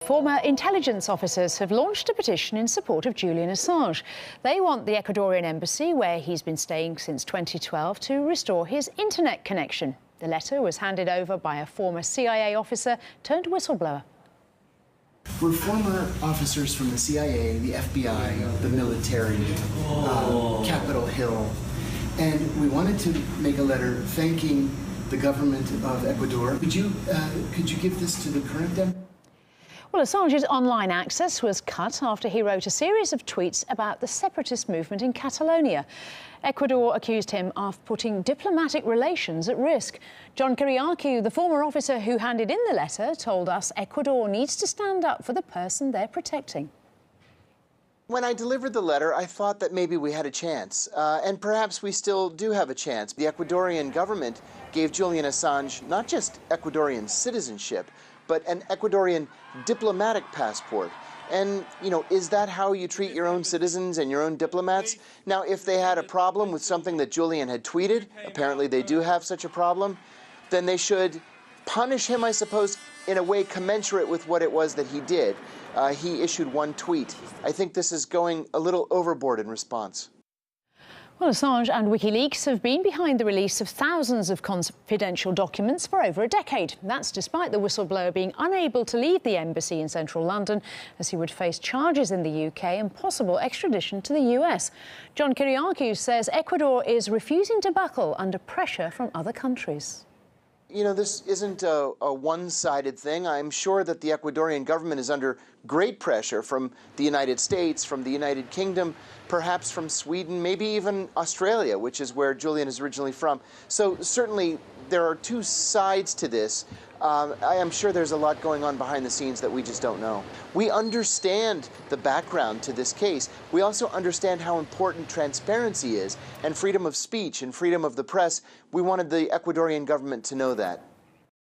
Former intelligence officers have launched a petition in support of Julian Assange. They want the Ecuadorian embassy, where he's been staying since 2012, to restore his internet connection. The letter was handed over by a former CIA officer turned whistleblower. We're former officers from the CIA, the FBI, the military, Capitol Hill, and we wanted to make a letter thanking the government of Ecuador. Could you give this to the current Democrat? Well, Assange's online access was cut after he wrote a series of tweets about the separatist movement in Catalonia. Ecuador accused him of putting diplomatic relations at risk. John Kiriakou, the former officer who handed in the letter, told us Ecuador needs to stand up for the person they're protecting. When I delivered the letter, I thought that maybe we had a chance, and perhaps we still do have a chance. The Ecuadorian government gave Julian Assange not just Ecuadorian citizenship, but an Ecuadorian diplomatic passport. And, you know, is that how you treat your own citizens and your own diplomats? Now, if they had a problem with something that Julian had tweeted, apparently they do have such a problem, then they should punish him, I suppose, in a way commensurate with what it was that he did. He issued one tweet. I think this is going a little overboard in response. Well, Assange and WikiLeaks have been behind the release of thousands of confidential documents for over a decade. That's despite the whistleblower being unable to leave the embassy in central London, as he would face charges in the UK and possible extradition to the US. John Kiriakou says Ecuador is refusing to buckle under pressure from other countries. You know, this isn't a one-sided thing. I'm sure that the Ecuadorian government is under great pressure from the United States, from the United Kingdom, perhaps from Sweden, maybe even Australia, which is where Julian is originally from. So certainly there are two sides to this. I am sure there's a lot going on behind the scenes that we just don't know. We understand the background to this case. We also understand how important transparency is, and freedom of speech and freedom of the press. We wanted the Ecuadorian government to know that.